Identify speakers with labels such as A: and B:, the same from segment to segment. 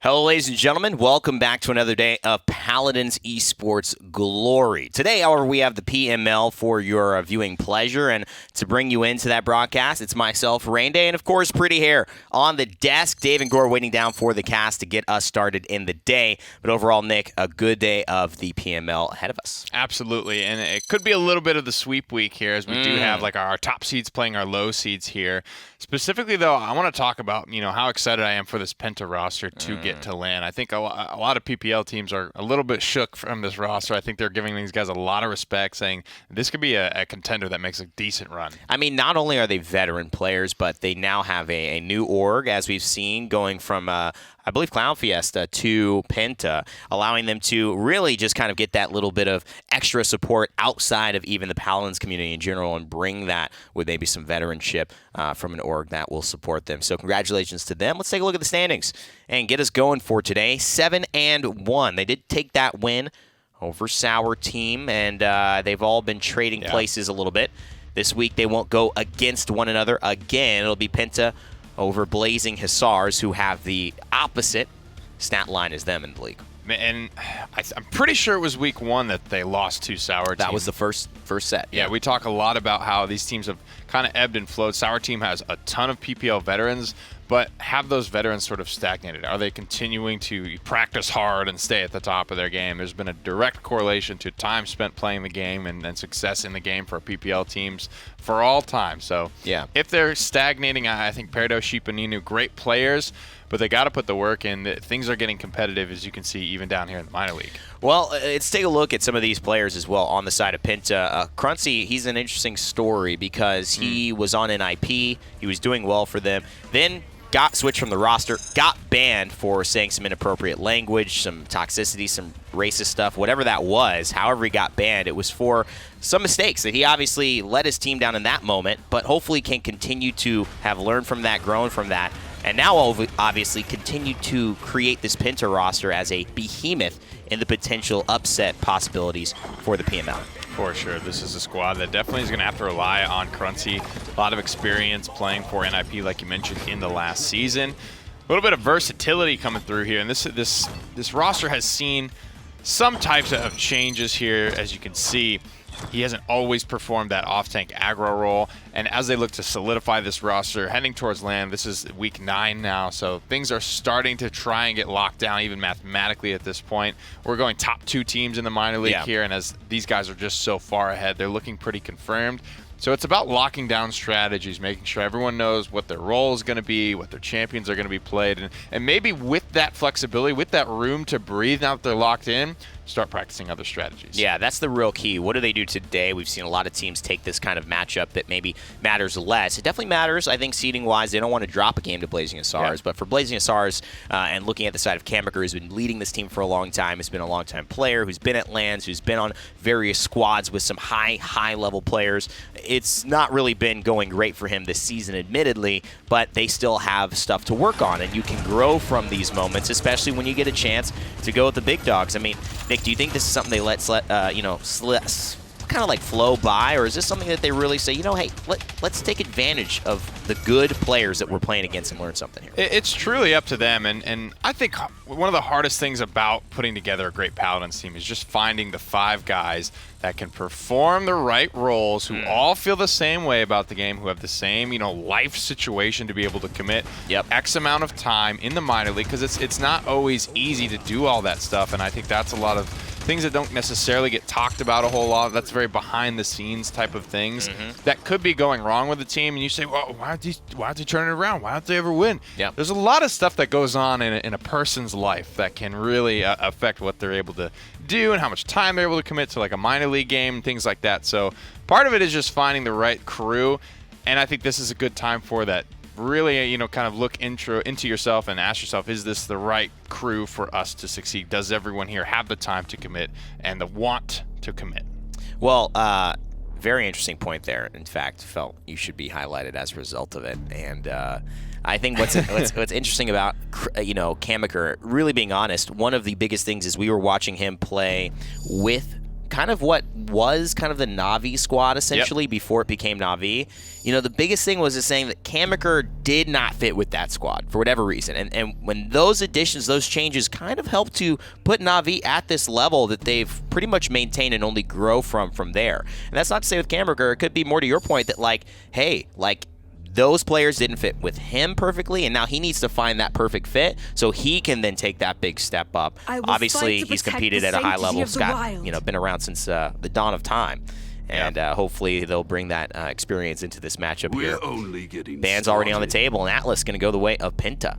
A: Hello, ladies and gentlemen. Welcome back to another day of Paladins Esports Glory. Today, however, we have the PML for your viewing pleasure, and to bring you into that broadcast, it's myself, Rain Day, and of course, Pretty Hair on the desk. Dave and Gore waiting down for the cast to get us started in the day. But overall, Nick, a good day of the PML ahead of us.
B: Absolutely, and it could be a little bit of the sweep week here, as we do have like our top seeds playing our low seeds here. Specifically, though, I want to talk about how excited I am for this Penta roster to get to land. I think a lot of PPL teams are a little bit shook from this roster. I think they're giving these guys a lot of respect, saying this could be a contender that makes a decent run.
A: I mean, not only are they veteran players, but they now have a new org, as we've seen, going from I believe Clown Fiesta to Penta, allowing them to really just kind of get that little bit of extra support outside of even the Paladins community in general and bring that with maybe some veteranship from an org that will support them. So congratulations to them. Let's take a look at the standings and get us going for today. 7-1. They did take that win over Sour Team, and they've all been trading places a little bit. This week they won't go against one another again. It'll be Penta over Blazing Hussars, who have the opposite stat line as them in the league.
B: And I'm pretty sure it was week one that they lost to Sour Team.
A: That was the first set.
B: Yeah, we talk a lot about how these teams have kind of ebbed and flowed. Sour Team has a ton of PPL veterans, but have those veterans sort of stagnated? Are they continuing to practice hard and stay at the top of their game? There's been a direct correlation to time spent playing the game and success in the game for PPL teams for all time. So
A: yeah, if
B: they're stagnating, I think Perdo, Sheep, and Ninu, great players, but they got to put the work in. Things are getting competitive, as you can see, even down here in the minor league.
A: Well, let's take a look at some of these players as well on the side of Penta. Cruncy, he's an interesting story because he was on NIP. He was doing well for them. Then got switched from the roster, got banned for saying some inappropriate language, some toxicity, some racist stuff, whatever that was. However he got banned, it was for some mistakes that he obviously let his team down in that moment, but hopefully can continue to have learned from that, grown from that, and now obviously continue to create this Penta roster as a behemoth in the potential upset possibilities for the PML.
B: For sure. This is a squad that definitely is going to have to rely on Cruncy. A lot of experience playing for NIP, like you mentioned, in the last season. A little bit of versatility coming through here. And this roster has seen some types of changes here, as you can see. He hasn't always performed that off-tank aggro role, and as they look to solidify this roster, heading towards land, this is week 9 now, so things are starting to try and get locked down even mathematically at this point. We're going top 2 teams in the minor league here, and as these guys are just so far ahead, they're looking pretty confirmed. So it's about locking down strategies, making sure everyone knows what their role is going to be, what their champions are going to be played, and maybe with that flexibility, with that room to breathe now that they're locked in, start practicing other strategies.
A: Yeah, that's the real key. What do they do today? We've seen a lot of teams take this kind of matchup that maybe matters less. It definitely matters, I think, seeding-wise. They don't want to drop a game to Blazing Hussars, but for Blazing Hussars, and looking at the side of Kamaker, who's been leading this team for a long time, has been a long-time player, who's been at LANs, who's been on various squads with some high-level players. It's not really been going great for him this season, admittedly, but they still have stuff to work on, and you can grow from these moments, especially when you get a chance to go with the big dogs. I mean, Nick, do you think this is something they let kind of like flow by, or is this something that they really say, hey, let's take advantage of the good players that we're playing against and learn something here?
B: It's truly up to them, and I think one of the hardest things about putting together a great Paladins team is just finding the 5 guys that can perform the right roles, who all feel the same way about the game, who have the same, life situation to be able to commit X amount of time in the minor league, because it's not always easy to do all that stuff, and I think that's a lot of things that don't necessarily get talked about a whole lot. That's very behind-the-scenes type of things that could be going wrong with the team, and you say, well, why don't they turn it around? Why don't they ever win? There's a lot of stuff that goes on in a person's life that can really affect what they're able to do and how much time they're able to commit to like a minor league game and things like that. So part of it is just finding the right crew, and I think this is a good time for that. Really, kind of look into yourself and ask yourself, is this the right crew for us to succeed? Does everyone here have the time to commit and the want to commit?
A: Well, very interesting point there. In fact, felt you should be highlighted as a result of it. And I think what's interesting about Kamaker, really being honest, one of the biggest things is we were watching him play with kind of what was kind of the Na'Vi squad essentially before it became Na'Vi. You know, the biggest thing was just saying that Kammaker did not fit with that squad for whatever reason. And when those additions, those changes kind of helped to put Na'Vi at this level that they've pretty much maintained and only grow from there. And that's not to say with Kammaker, it could be more to your point that like, hey, like, those players didn't fit with him perfectly, and now he needs to find that perfect fit so he can then take that big step up. Obviously, he's competed at a high level. Scott, you know, been around since the dawn of time. And hopefully they'll bring that experience into this matchup here. Ban's already on the table, and Atlas going to go the way of Penta.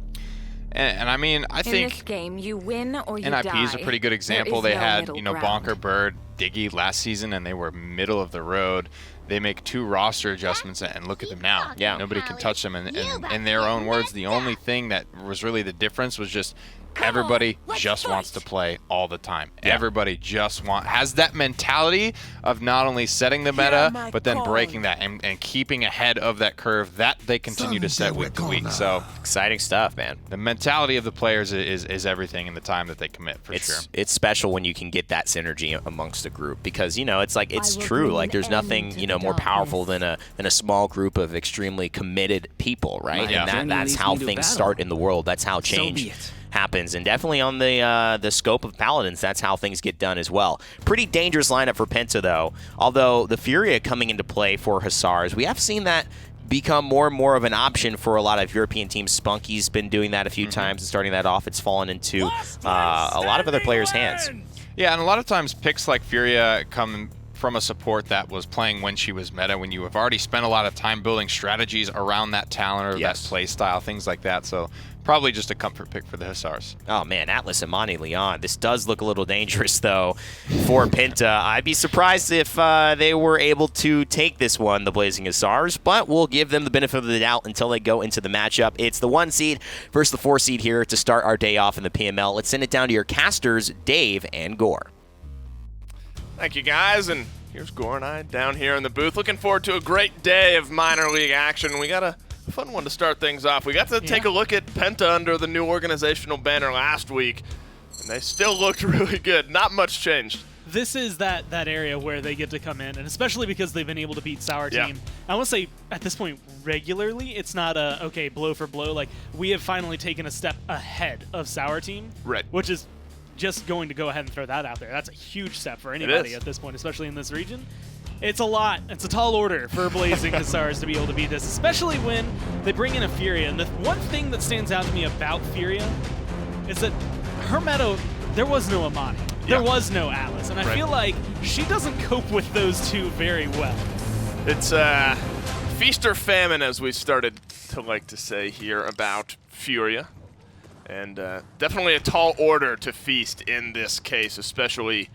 B: And I mean, I think
C: in this game, you win or you
B: NIP is a pretty good example. They had, you know,
C: ground.
B: Bonker, Bird, Diggy last season, and they were middle of the road. They make 2 roster adjustments, and look at them now.
A: Yeah.
B: Nobody can touch them. And in their own words, the only thing that was really the difference was just everybody just wants to play all the time.
A: Yeah.
B: Everybody just has that mentality of not only setting the meta, but then breaking that and keeping ahead of that curve that they continue to set week to week. So
A: exciting stuff, man.
B: the mentality of the players is everything in the time that they commit, for sure.
A: It's special when you can get that synergy amongst a group because, you know, it's like, it's true. Like, there's nothing, you know, more powerful than a small group of extremely committed people, right?
B: Yeah.
A: And that's how things start in the world. That's how change happens, and definitely on the scope of Paladins, that's how things get done as well. Pretty dangerous lineup for Penta, though. Although the Furia coming into play for Hussars, we have seen that become more and more of an option for a lot of European teams. Spunky's been doing that a few times and starting that off. It's fallen into a lot of other players' hands.
B: Yeah, and a lot of times picks like Furia come from a support that was playing when she was meta, when you have already spent a lot of time building strategies around that talent or that play style, things like that. So probably just a comfort pick for the Hussars.
A: Oh, man, Atlas and Monty Leon. This does look a little dangerous, though, for Penta. I'd be surprised if they were able to take this one, the Blazing Hussars, but we'll give them the benefit of the doubt until they go into the matchup. It's the 1 seed versus the 4 seed here to start our day off in the PML. Let's send it down to your casters, Dave and Gore.
D: Thank you, guys, and here's Gore and I down here in the booth. Looking forward to a great day of minor league action. We got a fun one to start things off. We got to take a look at Penta under the new organizational banner last week, and they still looked really good. Not much changed.
E: This is that area where they get to come in, and especially because they've been able to beat Sour Team. I want to say, at this point, regularly, it's not a, okay, blow for blow. Like, we have finally taken a step ahead of Sour Team, which is just going to go ahead and throw that out there. That's a huge step for anybody at this point, especially in this region. It's a lot. It's a tall order for Blazing Hussars to be able to beat this, especially when they bring in a Furia. And the one thing that stands out to me about Furia is that her meta, there was no Amani. There was no Atlas. And I feel like she doesn't cope with those two very well.
D: It's feast or famine, as we started to like to say here about Furia. And definitely a tall order to feast in this case, especially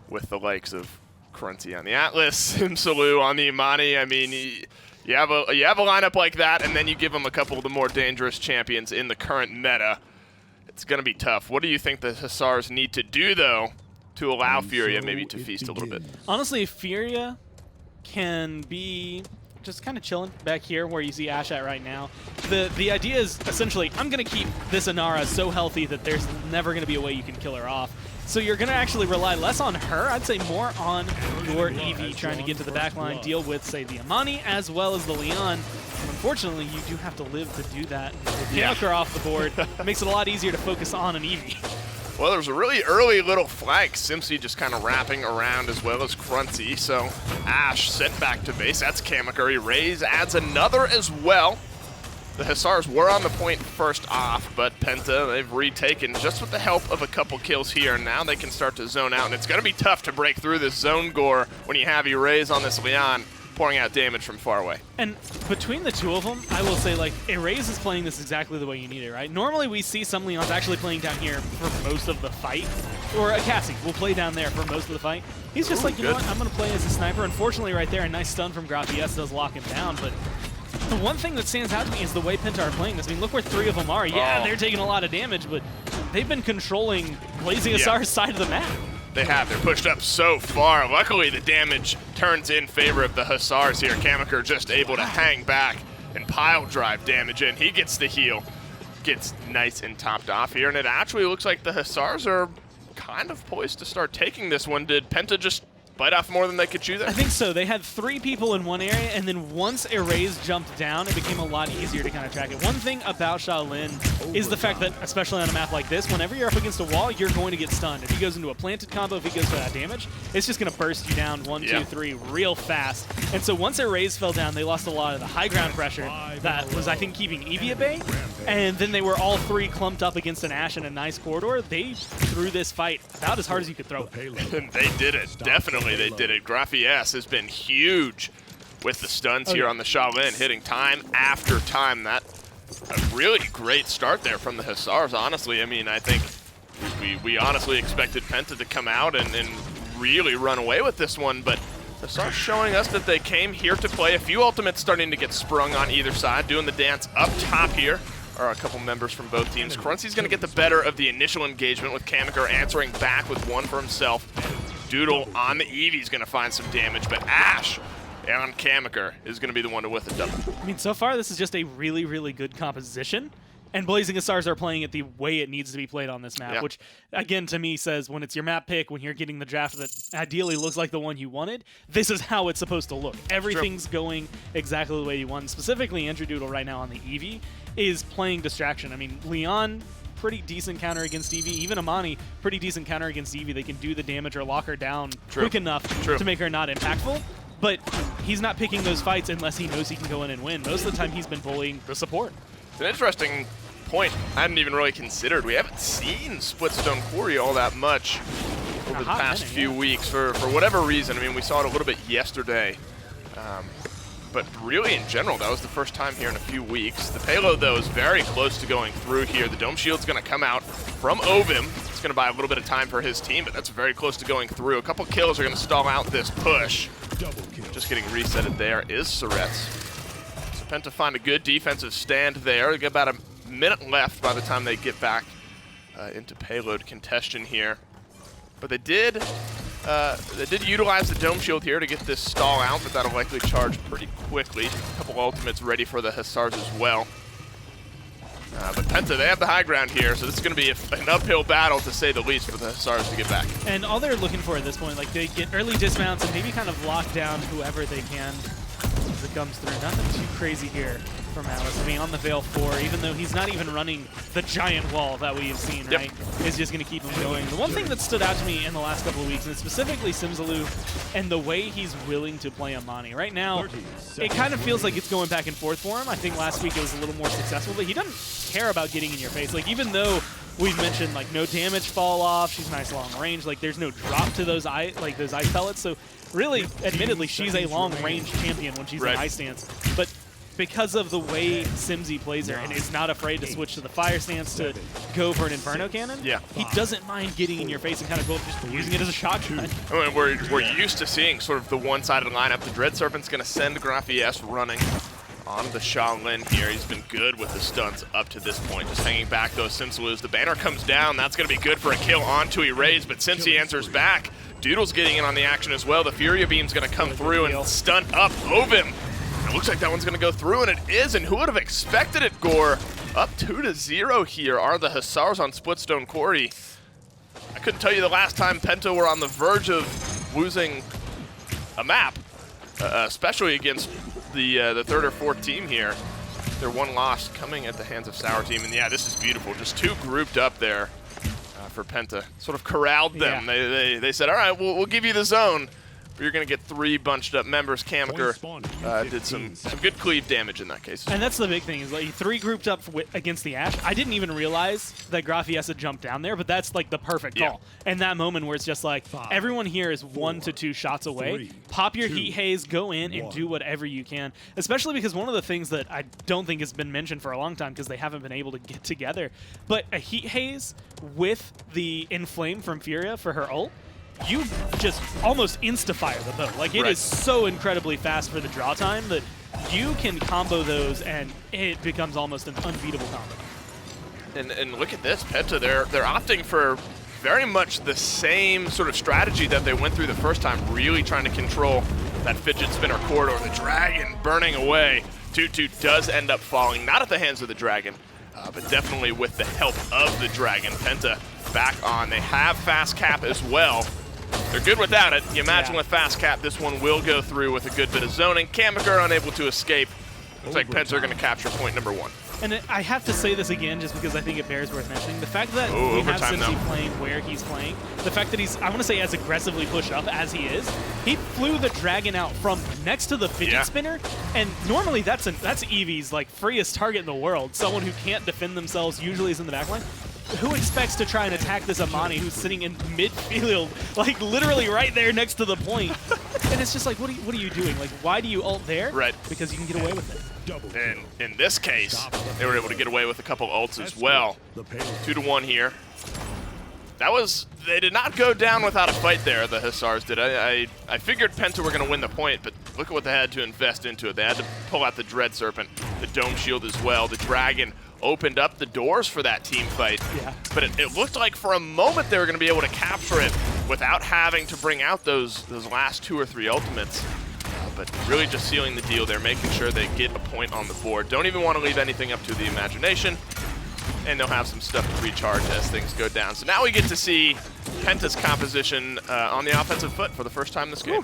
D: with the likes of Crunty on the Atlas, Simsaloo on the Imani. I mean, you have a lineup like that, and then you give them a couple of the more dangerous champions in the current meta. It's going to be tough. What do you think the Hussars need to do, though, to allow Furia maybe to feast a little bit?
E: Honestly, Furia can be just kind of chilling back here where you see Ash at right now. The idea is essentially, I'm going to keep this Inara so healthy that there's never going to be a way you can kill her off. So you're going to actually rely less on her, I'd say more on your Eevee trying to get to the back line, deal with, say, the Amani as well as the Leon. And unfortunately, you do have to live to do that. With Kammaker off the board, it makes it a lot easier to focus on an Eevee.
D: Well, there's a really early little flank. Simpsy just kind of wrapping around as well as Crunty. So Ash sent back to base. That's Kammaker. Raze adds another as well. The Hussars were on the point first off, but Penta, they've retaken just with the help of a couple kills here. Now they can start to zone out, and it's going to be tough to break through this zone Gore when you have Raze on this Leon pouring out damage from far away.
E: And between the two of them, I will say, like, Raze is playing this exactly the way you need it, right? Normally we see some Leons actually playing down here for most of the fight, or a Cassie will play down there for most of the fight. He's just like, you know what, I'm going to play as a sniper. Unfortunately, right there, a nice stun from Grafies does lock him down, but the one thing that stands out to me is the way Penta are playing this. I mean, look where 3 of them are. Yeah, they're taking a lot of damage, but they've been controlling Blazing Hussars' side of the map.
D: They have. They're pushed up so far. Luckily, the damage turns in favor of the Hussars here. Kammaker just able to hang back and pile drive damage in. He gets the heal. Gets nice and topped off here, and it actually looks like the Hussars are kind of poised to start taking this one. Did Penta just bite off more than they could chew there?
E: I think so. They had 3 people in one area, and then once Erase jumped down, it became a lot easier to kind of track it. One thing about Shaolin is the fact that, especially on a map like this, whenever you're up against a wall, you're going to get stunned. If he goes into a planted combo, if he goes for that damage, it's just going to burst you down 1, 2, 3 real fast. And so once Erase fell down, they lost a lot of the high ground pressure that was, I think, keeping Eevee at bay. And then they were all 3 clumped up against an Ashe in a nice corridor. They threw this fight about as hard as you could throw it.
D: And they did it. Definitely they did it. Graphies has been huge with the stuns here on the Shaolin, hitting time after time. That a really great start there from the Hussars, honestly. I mean, I think we honestly expected Penta to come out and really run away with this one, but Hussars showing us that they came here to play. A few ultimates starting to get sprung on either side, doing the dance up top here are a couple members from both teams. Cruncy's going to get the better of the initial engagement with Kamikaze answering back with one for himself. Doodle on the Eevee's going to find some damage, but Ashe on Kamikaze is going to be the one to with the double.
E: I mean, so far this is just a really, really good composition, and Blazing Hussars are playing it the way it needs to be played on this map, which, again, to me says when it's your map pick, when you're getting the draft that ideally looks like the one you wanted, this is how it's supposed to look. Everything's going exactly the way you want. Specifically, Andrew Doodle right now on the Eevee is playing distraction. I mean, Leon, pretty decent counter against Eevee. Even Amani, pretty decent counter against Eevee. They can do the damage or lock her down quick enough to make her not impactful. But he's not picking those fights unless he knows he can go in and win. Most of the time, he's been bullying the support.
D: It's an interesting point I hadn't even really considered. We haven't seen Splitstone Quarry all that much over the past few weeks for whatever reason. I mean, we saw it a little bit yesterday. But really, in general, that was the first time here in a few weeks. The payload, though, is very close to going through here. The Dome Shield's going to come out from Ovim. It's going to buy a little bit of time for his team, but that's very close to going through. A couple kills are going to stall out this push. Just getting resetted there is Surret's. So Penta find a good defensive stand there. They get about a minute left by the time they get back into payload contention here. But they did utilize the Dome Shield here to get this stall out, but that'll likely charge pretty quickly. A couple ultimates ready for the Hussars as well. But Penta, they have the high ground here, so this is going to be an uphill battle, to say the least, for the Hussars to get back.
E: And all they're looking for at this point, like, they get early dismounts and maybe kind of lock down whoever they can as it comes through. Nothing too crazy here from Alice. I mean, on the Veil 4, even though he's not even running the giant wall that we've seen, right, is just going to keep him going. The one thing that stood out to me in the last couple of weeks, and specifically Simsaloo, and the way he's willing to play Amani. Right now, it kind of feels like it's going back and forth for him. I think last week it was a little more successful, but he doesn't care about getting in your face. Like, even though we've mentioned, like, no damage fall off, she's nice long range, like, there's no drop to those ice pellets, so really, admittedly, she's a long range champion when she's in ice stance, but because of the way Simsy plays her and is not afraid to switch to the fire stance to go for an Inferno Cannon, he doesn't mind getting in your face and kind of just using it as a shotgun.
D: I mean, we're used to seeing sort of the one-sided lineup. The Dread Serpent's going to send Graphies running on the Shaolin here. He's been good with the stunts up to this point, just hanging back those Simsaloos. The banner comes down. That's going to be good for a kill onto Erase, but Simsy answers back. Doodle's getting in on the action as well. The Furia Beam's going to come through and stun up Ovim. It looks like that one's going to go through, and it is, and who would have expected it, Gore? Up 2-0 here are the Hussars on Splitstone Quarry. I couldn't tell you the last time Penta were on the verge of losing a map, especially against the third or fourth team here. Their one loss coming at the hands of Sour Team, and yeah, this is beautiful. Just 2 grouped up there for Penta. Sort of corralled them. They said, all right, we'll give you the zone. You're going to get 3 bunched up members. Kamikaze did some good cleave damage in that case.
E: And that's the big thing, is like 3 grouped up against the Ashe. I didn't even realize that Graphies had jumped down there, but that's like the perfect call. And that moment where it's just like, everyone here is 1 to 2 shots away. Pop your Heat Haze, go in, and do whatever you can. Especially because one of the things that I don't think has been mentioned for a long time, because they haven't been able to get together, but a Heat Haze with the Inflame from Furia for her ult, you just almost insta-fire the bow. Like, it is so incredibly fast for the draw time that you can combo those and it becomes almost an unbeatable combo.
D: And look at this, Penta, they're opting for very much the same sort of strategy that they went through the first time, really trying to control that fidget spinner corridor. The dragon burning away. 2-2 does end up falling, not at the hands of the dragon, but definitely with the help of the dragon. Penta back on. They have fast cap as well. They're good without it. You imagine with fast cap, this one will go through with a good bit of zoning. Kamikaze unable to escape. Looks like Penta are going to capture point number 1.
E: And I have to say this again just because I think it bears worth mentioning. The fact that we have Cincy playing where he's playing, the fact that he's, I want to say, as aggressively pushed up as he is, he flew the Dragon out from next to the fidget spinner, and normally that's Eevee's like freest target in the world. Someone who can't defend themselves usually is in the backline. Who expects to try and attack this Amani who's sitting in midfield, like literally right there next to the point? And it's just like, what are you doing? Like, why do you ult there?
D: Right.
E: Because you can get away with it.
D: And in this case, they were able to get away with a couple ults as well. 2-1 here. They did not go down without a fight there, the Hussars did. I figured Penta were going to win the point, but look at what they had to invest into it. They had to pull out the Dread Serpent, the Dome Shield as well. The Dragon opened up the doors for that team fight. Yeah. But it looked like for a moment they were going to be able to capture it without having to bring out those last 2 or 3 ultimates. But really just sealing the deal there, making sure they get a point on the board. Don't even want to leave anything up to the imagination. And they'll have some stuff to recharge as things go down. So now we get to see Penta's composition on the offensive foot for the first time this game.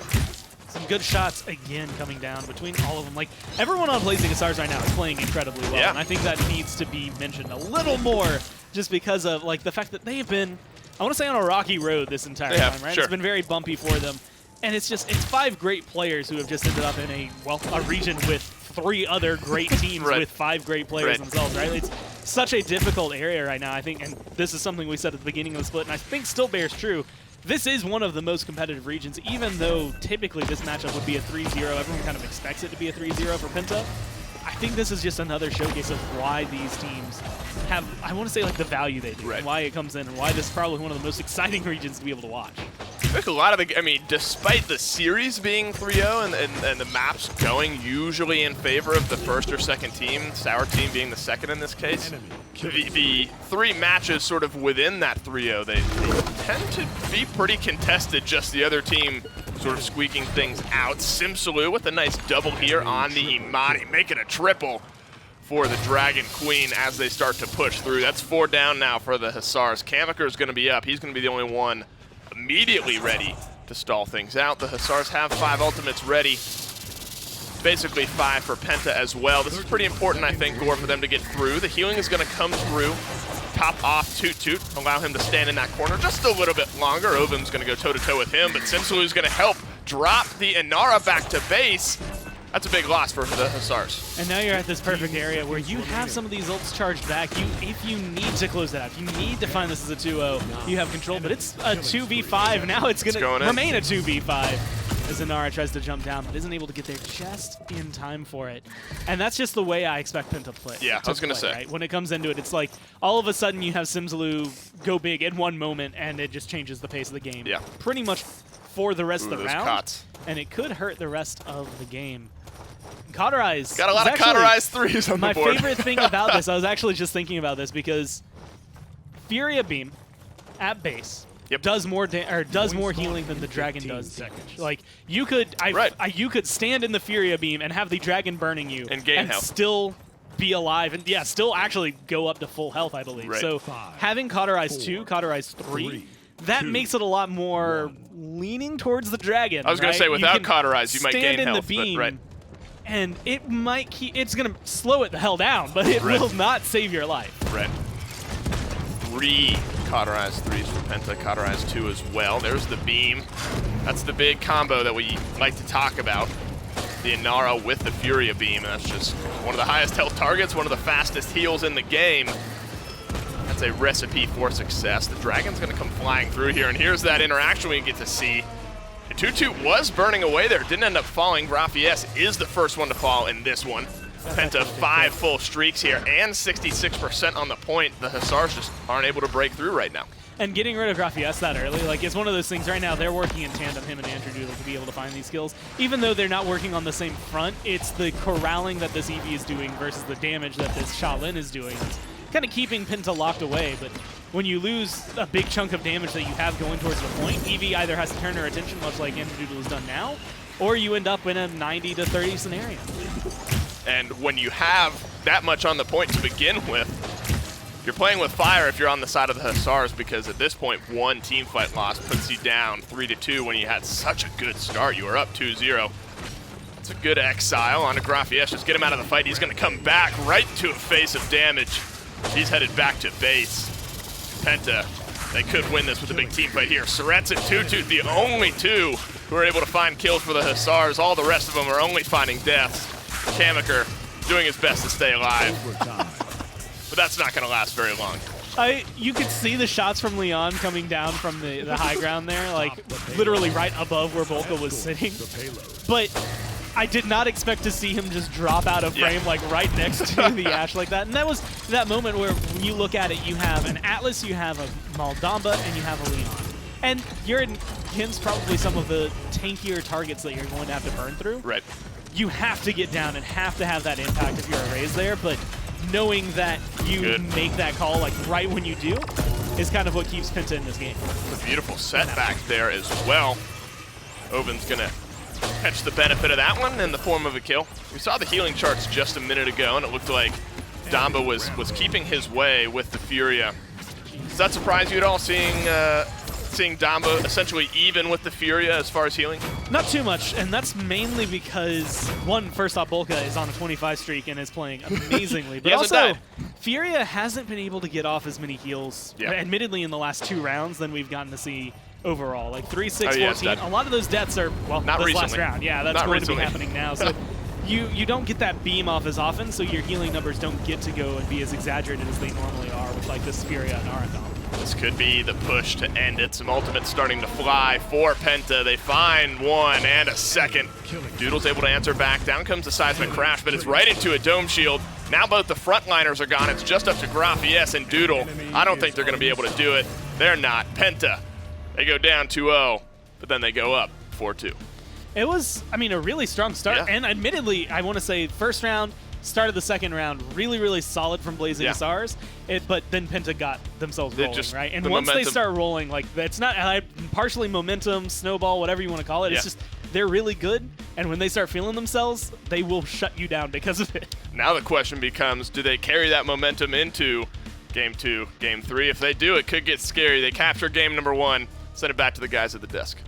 E: Some good shots again coming down between all of them. Like, everyone on Blazing Hussars right now is playing incredibly well. And I think that needs to be mentioned a little more just because of like the fact that they've been, I want to say, on a rocky road this entire time, right?
D: Sure.
E: It's been very bumpy for them. And it's 5 great players who have just ended up in a region with 3 other great teams with 5 great players themselves, right? It's such a difficult area right now, I think, and this is something we said at the beginning of the split, and I think still bears true. This is one of the most competitive regions, even though typically this matchup would be a 3-0. Everyone kind of expects it to be a 3-0 for Penta. I think this is just another showcase of why these teams have, I want to say, like the value they do, and why it comes in, and why this is probably one of the most exciting regions to be able to watch.
D: I think a lot of the, I mean, despite the series being 3-0 and the maps going usually in favor of the first or second team, Sour team being the second in this case, the 3 matches sort of within that 3-0, they tend to be pretty contested, just the other team sort of squeaking things out. Simsaloo with a nice double here on the Imani, making a triple for the Dragon Queen as they start to push through. That's 4 down now for the Hussars. Kamikaze is going to be up. He's going to be the only one immediately ready to stall things out. The Hussars have 5 ultimates ready. Basically 5 for Penta as well. This is pretty important, I think, Gore, for them to get through. The healing is going to come through. Top off Toot Toot, allow him to stand in that corner just a little bit longer. Ovum's going to go toe-to-toe with him, but Simsaloo's going to help drop the Inara back to base. That's a big loss for the Hussars.
E: And now you're at this perfect area where you have some of these ults charged back. If you need to close that out, if you need to find this as a 2-0, you have control, but it's a 2v5. Now it's going to remain a 2v5 as Inara tries to jump down, but isn't able to get there just in time for it. And that's just the way I expect Penta to play.
D: Yeah, I was going to say.
E: Right? When it comes into it, it's like all of a sudden you have Simsaloo go big in one moment, and it just changes the pace of the game. Yeah. Pretty much for the rest of the round.
D: Cots.
E: And it could hurt the rest of the game. Cauterize.
D: Got a lot of Cauterize 3s on the board.
E: My favorite thing about this, I was actually just thinking about this because Furia Beam at base does more healing than the Dragon does damage. Like you could you could stand in the Furia Beam and have the Dragon burning you
D: and gain health.
E: Still be alive and still actually go up to full health, I believe. So having Cauterize 2, Cauterize 3, that makes it a lot more leaning towards the Dragon.
D: I was going to say, without Cauterize, you might gain health.
E: Stand in the beam, and it might it's going to slow it the hell down, but it will not save your life.
D: 3 Cauterize 3s for Penta, Cauterize 2 as well. There's the beam. That's the big combo that we like to talk about. The Inara with the Furia Beam. That's just one of the highest health targets, one of the fastest heals in the game. That's a recipe for success. The Dragon's going to come flying through here, and here's that interaction we get to see. Toot Toot was burning away there, didn't end up falling. Graffies is the first one to fall in this one. Penta 5 full streaks here and 66% on the point. The Hussars just aren't able to break through right now.
E: And getting rid of Graffies that early, like, it's one of those things right now, they're working in tandem, him and Andrew Doodle, to be able to find these kills. Even though they're not working on the same front, it's the corralling that this Eevee is doing versus the damage that this Shaolin is doing. It's kind of keeping Penta locked away, but when you lose a big chunk of damage that you have going towards the point, Eevee either has to turn her attention, much like Andrew Doodle has done now, or you end up in a 90-30 scenario.
D: And when you have that much on the point to begin with, You're playing with fire if you're on the side of the Hussars, because at this point, one team fight loss puts you down 3-2 when you had such a good start. You were up 2-0. It's a good exile onto Graffies. Just get him out of the fight. He's going to come back right to a face of damage. He's headed back to base. Penta, they could win this with a big team fight here. Surets and Tutu, the only two who are able to find kills for the Hussars. All the rest of them are only finding deaths. Kamiker doing his best to stay alive. But that's not going to last very long.
E: You could see the shots from Leon coming down from the high ground there, like literally right above where Volka was sitting. But I did not expect to see him just drop out of frame, like right next to the Ashe like that. And that was that moment where when you look at it, you have an Atlas, you have a Maldamba, and you have a Leon. And you're against probably some of the tankier targets that you're going to have to burn through.
D: Right.
E: You have to get down and have to have that impact if you're a Raze there, but knowing that you make that call like right when you do is kind of what keeps Penta in this game.
D: A beautiful setback there as well. Oven's going to catch the benefit of that one in the form of a kill. We saw the healing charts just a minute ago, and it looked like Damba was keeping his way with the Furia. Does that surprise you at all, seeing Damba essentially even with the Furia as far as healing?
E: Not too much, and that's mainly because, one, first off, Volka is on a 25 streak and is playing amazingly. But also, Furia hasn't been able to get off as many heals, admittedly, in the last 2 rounds than we've gotten to see overall. Like 3, 6, 14. A lot of those deaths are, well,
D: not
E: this
D: recently.
E: last round. Yeah, that's going to be happening now. So you don't get that beam off as often, so your healing numbers don't get to go and be as exaggerated as they normally are with like this Furia and Arendon.
D: This could be the push to end it. Some ultimates starting to fly for Penta. They find one and a second. Doodle's able to answer back. Down comes the seismic crash, but it's right into a dome shield. Now both the frontliners are gone. It's just up to Graffies and Doodle. I don't think they're going to be able to do it. They're not. Penta, they go down 2-0, but then they go up 4-2.
E: It was, I mean, a really strong start. And admittedly, I want to say first round, start of the second round, really, really solid from Blazing Hussars. But then Penta got themselves rolling, right? And once they start rolling, like, it's not partially momentum, snowball, whatever you want to call it. It's just they're really good. And when they start feeling themselves, they will shut you down because of it.
D: Now the question becomes, do they carry that momentum into Game 2, Game 3? If they do, it could get scary. They capture game number 1, send it back to the guys at the desk.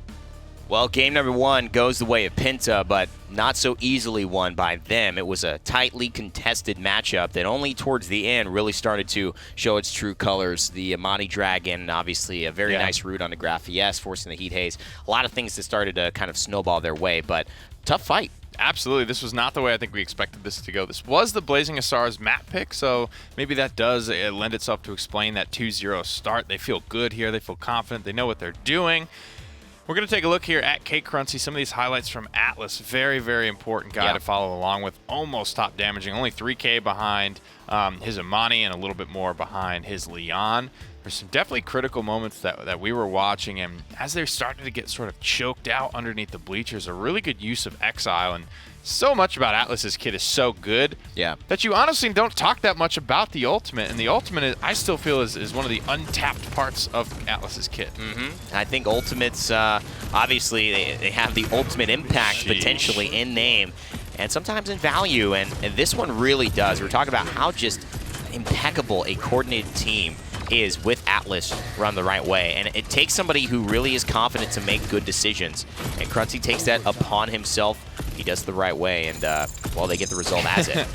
A: Well, game number 1 goes the way of Penta, but not so easily won by them. It was a tightly contested matchup that only towards the end really started to show its true colors. The Amani Dragon, obviously a very nice root on the Graffies, forcing the Heat Haze. A lot of things that started to kind of snowball their way, but tough fight.
B: Absolutely. This was not the way I think we expected this to go. This was the Blazing Hussars map pick, so maybe that does lend itself to explain that 2-0 start. They feel good here. They feel confident. They know what they're doing. We're going to take a look here at Kate Crunchy, some of these highlights from Atlas. Very, very important guy to follow along with. Almost top damaging. Only 3K behind his Amani and a little bit more behind his Leon. There's some definitely critical moments that we were watching, and as they're starting to get sort of choked out underneath the bleachers, a really good use of Exile. And so much about Atlas's kit is so good that you honestly don't talk that much about the ultimate. And the ultimate, I still feel, is one of the untapped parts of Atlas's kit.
A: I think ultimates, obviously, they have the ultimate impact potentially in name and sometimes in value. And this one really does. We're talking about how just impeccable a coordinated team is with Atlas run the right way. And it takes somebody who really is confident to make good decisions. And Crunchy takes that upon himself. He does it the right way, and, well, they get the result as it.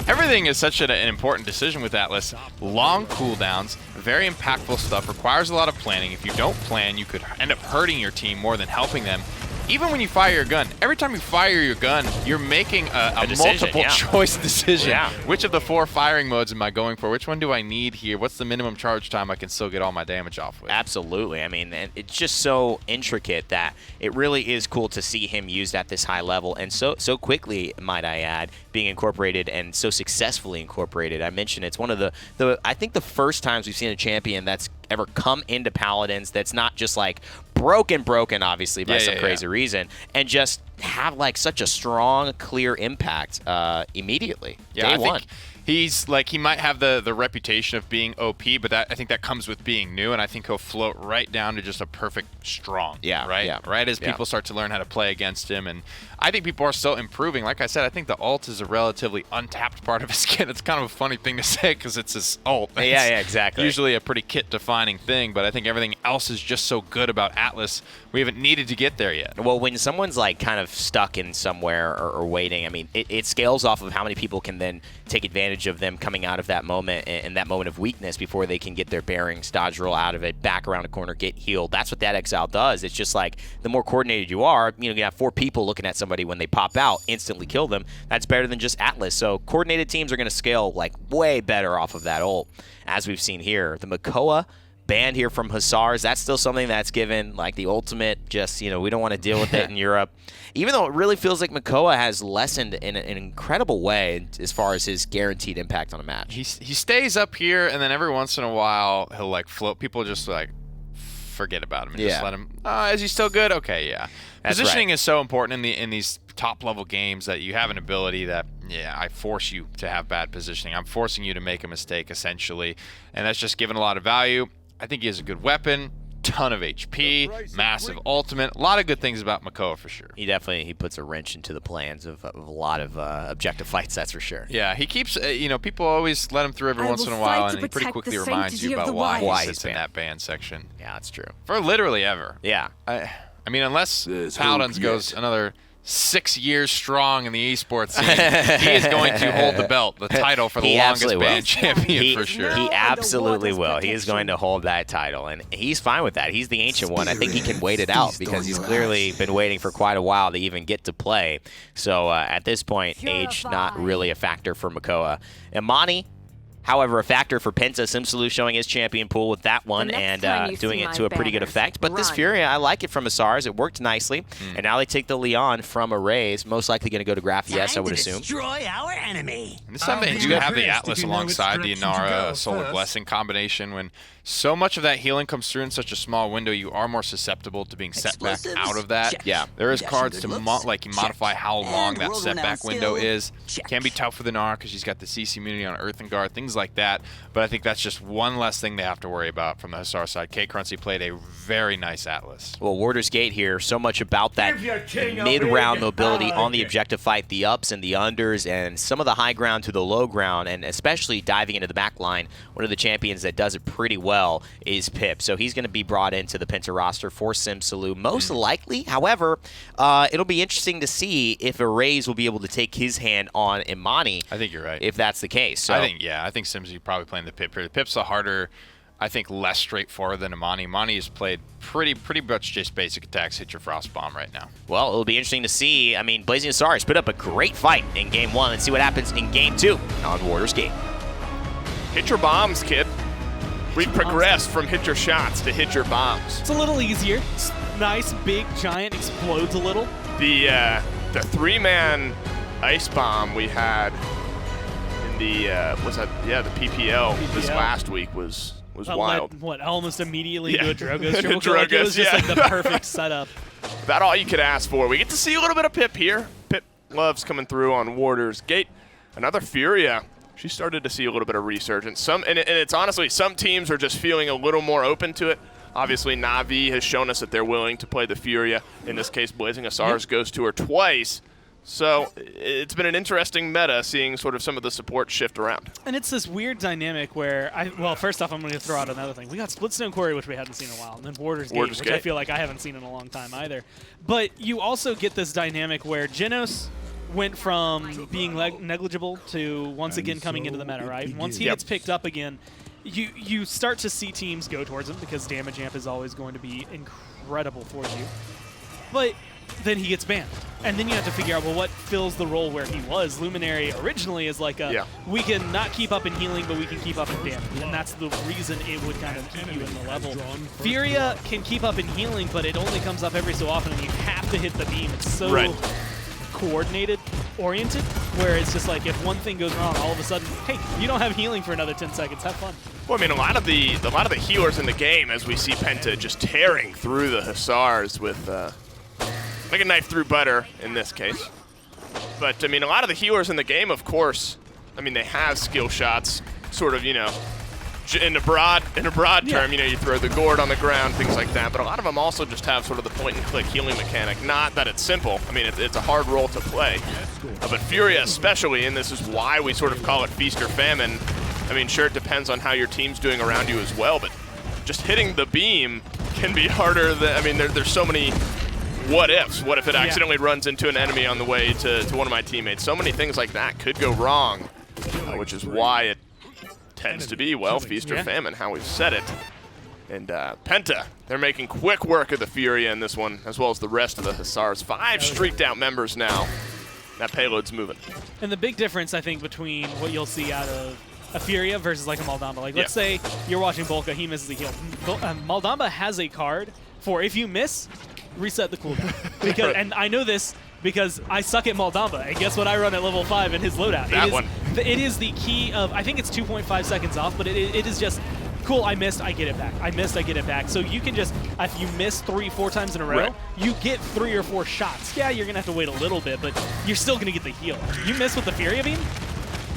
B: Everything is such an important decision with Atlas. Long cooldowns, very impactful stuff, requires a lot of planning. If you don't plan, you could end up hurting your team more than helping them. Even when you fire your gun, every time you fire your gun, you're making a multiple choice decision. Which of the 4 firing modes am I going for? Which one do I need here? What's the minimum charge time I can still get all my damage off with?
A: Absolutely. I mean, it's just so intricate that it really is cool to see him used at this high level and so quickly, might I add, being incorporated and so successfully incorporated. I mentioned it's one of the I think the first times we've seen a champion that's ever come into Paladins that's not just like broken obviously by some crazy reason, and just have like such a strong, clear impact immediately. Day one.
B: He's like, he might have the reputation of being OP, but I think that comes with being new, and I think he'll float right down to just a perfect strong.
A: Yeah,
B: right.
A: yeah.
B: Right as people start to learn how to play against him, and I think people are still improving. Like I said, I think the ult is a relatively untapped part of his kit. It's kind of a funny thing to say because it's his ult.
A: Yeah, exactly.
B: Usually a pretty kit-defining thing, but I think everything else is just so good about Atlas. We haven't needed to get there yet.
A: Well, when someone's like kind of stuck in somewhere or waiting, I mean, it scales off of how many people can then take advantage of them coming out of that moment and that moment of weakness before they can get their bearings, dodge roll out of it, back around a corner, get healed. That's what that exile does. It's just like the more coordinated you are, you have 4 people looking at somebody when they pop out, instantly kill them. That's better than just Atlas. So coordinated teams are going to scale like way better off of that ult, as we've seen here. The Makoa banned here from Hussars. That's still something that's given like the ultimate, just, we don't want to deal with it in Europe. Even though it really feels like Makoa has lessened in an incredible way as far as his guaranteed impact on a match.
B: He stays up here, and then every once in a while he'll like float. People just like forget about him and just let him. Is he still good? Okay, yeah.
A: That's
B: Positioning
A: right.
B: is so important in these top level games that you have an ability that I force you to have bad positioning. I'm forcing you to make a mistake essentially, and that's just given a lot of value. I think he has a good weapon, ton of HP, massive ultimate, a lot of good things about Makoa for sure.
A: He puts a wrench into the plans of a lot of objective fights, that's for sure.
B: Yeah, he keeps, people always let him through every once in a while, and he pretty quickly reminds you about why he sits in that ban section.
A: Yeah, that's true.
B: For literally ever.
A: Yeah.
B: I mean, unless Paladins goes another 6 years strong in the esports scene, he is going to hold the belt, the title for the longest ban champion for sure.
A: He absolutely will. He is going to hold that title, and he's fine with that. He's the ancient one. I think he can wait it out because he's clearly been waiting for quite a while to even get to play. So at this point, age not really a factor for Makoa. Imani, however, a factor for Penta. Simsalou showing his champion pool with that one and doing it to a pretty good effect. But this Fury, I like it from Hussars. It worked nicely. And now they take the Leon from Arrays. Most likely going to go to Graphies, I would assume.
F: Destroy our enemy.
B: And this time they do have the Atlas alongside the Inara Solar Blessing combination. When so much of that healing comes through in such a small window, you are more susceptible to being set back out of that.
A: Yeah.
B: There is cards to modify how long that setback window is. Can be tough with Inara because she's got the CC immunity on Earthen Guard, things like that. But I think that's just one less thing they have to worry about from the Hussar side. K-Crunchy played a very nice Atlas.
A: Well, Warder's Gate here, so much about that mid-round mobility on the objective fight, the ups and the unders, and some of the high ground to the low ground, and especially diving into the back line. One of the champions that does it pretty well is Pip. So he's going to be brought into the Penta roster for Simsalou, most likely. However, it'll be interesting to see if Arrays will be able to take his hand on Imani.
B: I think you're right.
A: If that's the case. So
B: I think Sims, you're probably playing the Pip here. The Pip's a harder, I think, less straightforward than Imani. Imani has played pretty much just basic attacks, hit your Frost Bomb right now.
A: Well, it'll be interesting to see. I mean, Blazing Hussars put up a great fight in Game 1. Let's see what happens in Game 2 on Warder's Gate.
D: Hit your bombs, kid. We've progressed from hit your shots to hit your bombs.
E: It's a little easier. It's nice, big, giant, explodes a little.
D: The 3-man ice bomb we had in the the PPL this last week was wild.
E: Almost immediately to a Drogo's
D: To a
E: stroke? Like, it was
D: Drogo's,
E: just like the perfect setup.
D: About all you could ask for. We get to see a little bit of Pip here. Pip loves coming through on Warder's Gate. Another Furia. She started to see a little bit of resurgence. And it's honestly, some teams are just feeling a little more open to it. Obviously, Na'Vi has shown us that they're willing to play the Furia. In this case, Blazing Hussars goes to her twice. So it's been an interesting meta seeing sort of some of the support shift around.
E: And it's this weird dynamic where, first off, I'm going to throw out another thing. We got Splitstone Quarry, which we hadn't seen in a while, and then Warder's Gate, which I feel like I haven't seen in a long time either. But you also get this dynamic where Genos went from being negligible to once again coming into the meta, right? Once he gets picked up again, you start to see teams go towards him because damage amp is always going to be incredible for you. But then he gets banned. And then you have to figure out, well, what fills the role where he was. Luminary originally is like we can not keep up in healing, but we can keep up in damage. And that's the reason it would kind of keep you in the level. Furia can keep up in healing, but it only comes up every so often, and you have to hit the beam. It's so coordinated oriented, where it's just like if one thing goes wrong, all of a sudden, hey, you don't have healing for another 10 seconds. Have fun.
D: Well, I mean, a lot of the healers in the game, as we see Penta just tearing through the Hussars with like a knife through butter in this case. But I mean, a lot of the healers in the game, of course, I mean, they have skill shots, sort of, you know, in a broad term, you know, you throw the gourd on the ground, things like that. But a lot of them also just have sort of the point-and-click healing mechanic. Not that it's simple. I mean, it's a hard role to play. But Furia especially, and this is why we sort of call it feast or famine. I mean, sure, it depends on how your team's doing around you as well, but just hitting the beam can be harder than, I mean, there's so many what-ifs. What if it accidentally runs into an enemy on the way to one of my teammates? So many things like that could go wrong, which is why it tends to be, well, feast or famine, how we've said it. And Penta, they're making quick work of the Furia in this one, as well as the rest of the Hussars. 5 streaked-out members now. That payload's moving.
E: And the big difference, I think, between what you'll see out of a Furia versus like a Maldamba. Like, let's say you're watching Bolka, he misses a heal. Maldamba has a card for if you miss, reset the cooldown. Because, and I know this because I suck at Maldamba, and guess what I run at level 5 in his loadout? It is the key of, I think it's 2.5 seconds off, but it is just, cool, I missed, I get it back. I missed, I get it back. So you can just, if you miss 3-4 times in a row, you get 3 or 4 shots. Yeah, you're going to have to wait a little bit, but you're still going to get the heal. You miss with the Furia beam,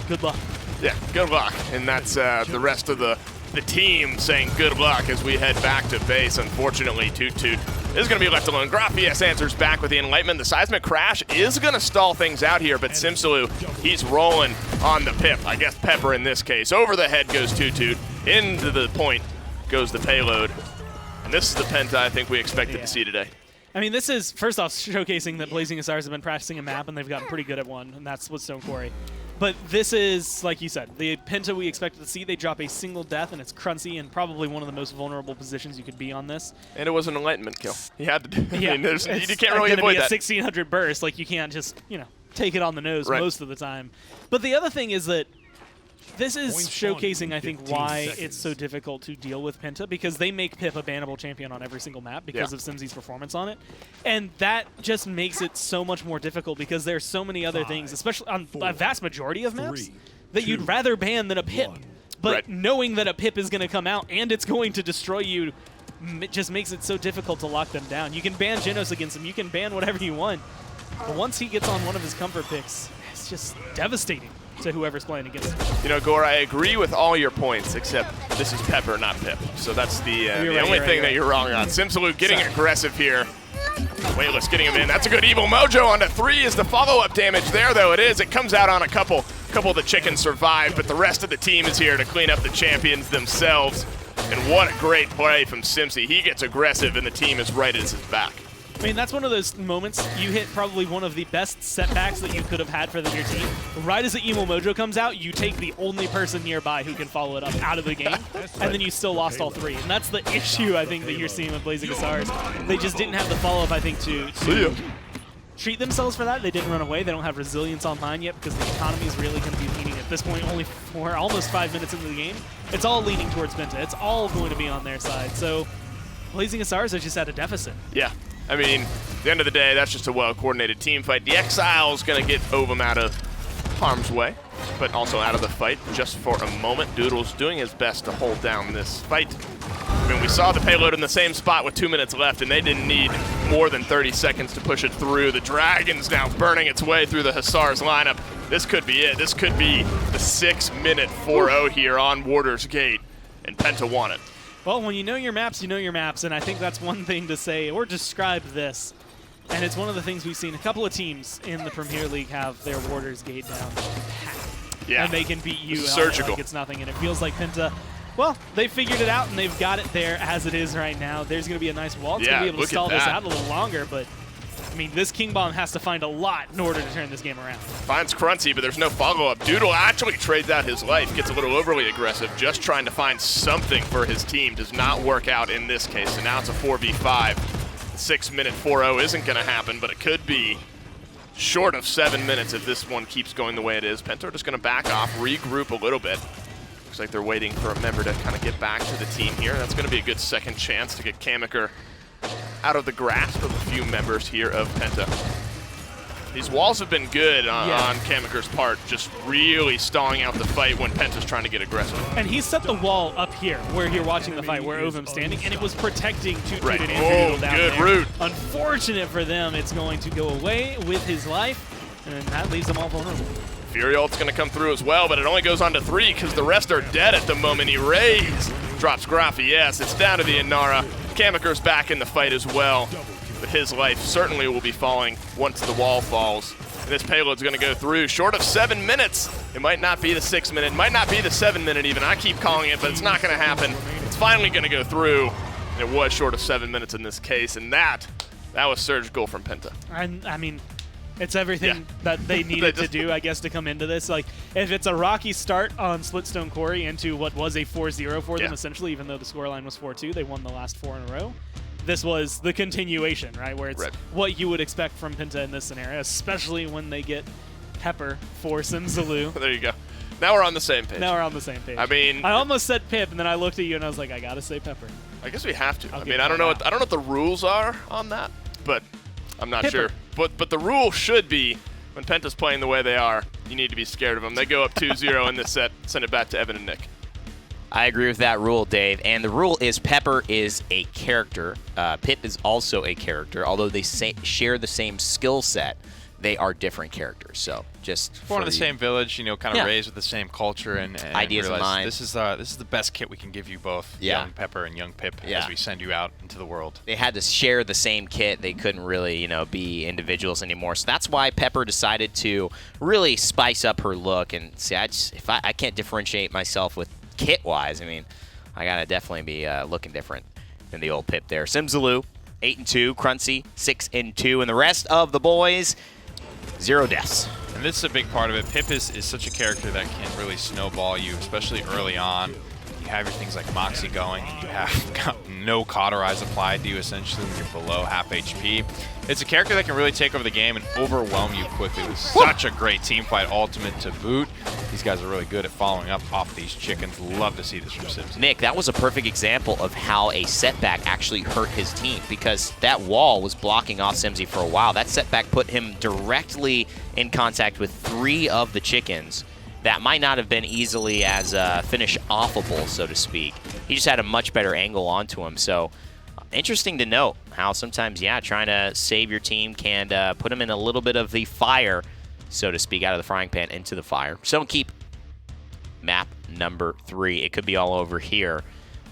E: good luck.
D: Yeah, good luck. And that's the rest of the team saying good luck as we head back to base. Unfortunately, Toot Toot is going to be left alone. Graphius answers back with the Enlightenment. The Seismic Crash is going to stall things out here, but Simsaloo, he's rolling on the Pip. I guess Pepper in this case. Over the head goes Toot Toot. Into the point goes the payload. And this is the Penta I think we expected to see today.
E: I mean, this is, first off, showcasing that Blazing Hussars have been practicing a map, and they've gotten pretty good at one, and that's with Stone Quarry. But this is, like you said, the Penta we expected to see. They drop a single death, and it's Crunchy and probably one of the most vulnerable positions you could be on this.
D: And it was an Enlightenment kill. He had to do I mean, you can't really
E: avoid
D: that.
E: A 1600 burst. Like, you can't just, you know, take it on the nose most of the time. But the other thing is that this is showcasing, I think, why it's so difficult to deal with Penta, because they make Pip a bannable champion on every single map because of Simsy's performance on it. And that just makes it so much more difficult because there's so many other things, especially on a vast majority of maps, that you'd rather ban than a Pip. But knowing that a Pip is going to come out and it's going to destroy you, it just makes it so difficult to lock them down. You can ban Genos against him, you can ban whatever you want, but once he gets on one of his comfort picks, it's just devastating to whoever's playing against him.
D: You know, Gore, I agree with all your points, except this is Pepper, not Pip. So that's the only thing that you're wrong on. Simsaloo getting aggressive here. Weightless getting him in. That's a good Evil Mojo onto 3 is the follow-up damage there, though it is. It comes out on a couple of the chickens survive, but the rest of the team is here to clean up the champions themselves. And what a great play from Simsy. He gets aggressive, and the team is right at his back.
E: I mean, that's one of those moments you hit probably one of the best setbacks that you could have had for your team. Right as the Emo Mojo comes out, you take the only person nearby who can follow it up out of the game, and then you still lost all 3. And that's the issue, I think, that you're seeing with Blazing Hussars. They just didn't have the follow-up, I think, to treat themselves for that. They didn't run away. They don't have resilience online yet because the economy is really going to be leaning at this point, only for almost 5 minutes into the game. It's all leaning towards Penta. It's all going to be on their side. So Blazing Hussars are just at a deficit.
D: Yeah. I mean, at the end of the day, that's just a well-coordinated team fight. The Exile's going to get Ovum out of harm's way, but also out of the fight just for a moment. Doodle's doing his best to hold down this fight. I mean, we saw the payload in the same spot with 2 minutes left, and they didn't need more than 30 seconds to push it through. The Dragon's now burning its way through the Hussars lineup. This could be it. This could be the 6-minute 4-0 here on Warder's Gate, and Penta won it.
E: Well, when you know your maps, you know your maps, and I think that's one thing to say or describe this. And it's one of the things we've seen. A couple of teams in the Premier League have their Warder's Gate down pat. Yeah. And they can beat you
D: surgical.
E: Like it's nothing. And it feels like Penta, well, they figured it out, and they've got it there as it is right now. There's going to be a nice wall. It's going to be able to stall this out a little longer, but I mean, this King Bomb has to find a lot in order to turn this game around.
D: Finds Crunchy, but there's no follow-up. Doodle actually trades out his life, gets a little overly aggressive, just trying to find something for his team. Does not work out in this case, so now it's a 4v5. The 6-minute 4-0 isn't going to happen, but it could be short of 7 minutes if this one keeps going the way it is. Penta just going to back off, regroup a little bit. Looks like they're waiting for a member to kind of get back to the team here. That's going to be a good second chance to get Kamiker out of the grasp of a few members here of Penta. These walls have been good on Kamiker's part, just really stalling out the fight when Penta's trying to get aggressive.
E: And he set the wall up here, where you're watching the fight, where Ovum's standing, and it was protecting Toot Toot and Andrew down there.
D: Good route.
E: Unfortunate for them, it's going to go away with his life, and that leaves them all vulnerable.
D: Fury ult's going to come through as well, but it only goes on to 3 because the rest are dead at the moment. He raised, drops Graffi, yes, it's down to the Inara. Kamiker's back in the fight as well, but his life certainly will be falling once the wall falls. And this payload's going to go through short of 7 minutes. It might not be the 6 minute, might not be the 7 minute even. I keep calling it, but it's not going to happen. It's finally going to go through. And it was short of 7 minutes in this case, and that was surgical from Penta.
E: And I mean, it's everything that they needed to do, I guess, to come into this. Like, if it's a rocky start on Splitstone Quarry into what was a 4-0 for them, essentially, even though the scoreline was 4-2, they won the last 4 in a row. This was the continuation, right, where it's what you would expect from Penta in this scenario, especially when they get Pepper for Simsaloo.
D: There you go. Now we're on the same page.
E: Now we're on the same page.
D: I mean,
E: I almost said Pip, and then I looked at you and I was like, I gotta say Pepper.
D: I guess we have to. I mean, I don't know what the rules are on that, but I'm not sure. But the rule should be, when Penta's playing the way they are, you need to be scared of them. They go up 2-0 in this set. Send it back to Evan and Nick.
A: I agree with that rule, Dave. And the rule is Pepper is a character. Pip is also a character. Although they share the same skill set, they are different characters. So just
B: born in the same village, you know, kind of raised with the same culture and
A: ideas in mind.
B: This is the best kit we can give you both, young Pepper and young Pip, as we send you out into the world.
A: They had to share the same kit. They couldn't really, you know, be individuals anymore. So that's why Pepper decided to really spice up her look and see. If I can't differentiate myself with kit-wise, I mean, I gotta definitely be looking different than the old Pip there. Simsaloo, 8-2, Cruncy, 6-2, and the rest of the boys, 0 deaths.
B: And this is a big part of it. Pip is such a character that can really snowball you, especially early on. You have your things like Moxie going, and you have got no cauterize applied to you essentially when you're below half HP. It's a character that can really take over the game and overwhelm you quickly with such a great team fight ultimate to boot. These guys are really good at following up off these chickens. Love to see this from Sims.
A: Nick, that was a perfect example of how a setback actually hurt his team, because that wall was blocking off Simsy for a while. That setback put him directly in contact with 3 of the chickens that might not have been easily as finish-offable, so to speak. He just had a much better angle onto him. So interesting to note how sometimes, trying to save your team can put them in a little bit of the fire, so to speak, out of the frying pan into the fire. So don't keep map number 3. It could be all over here,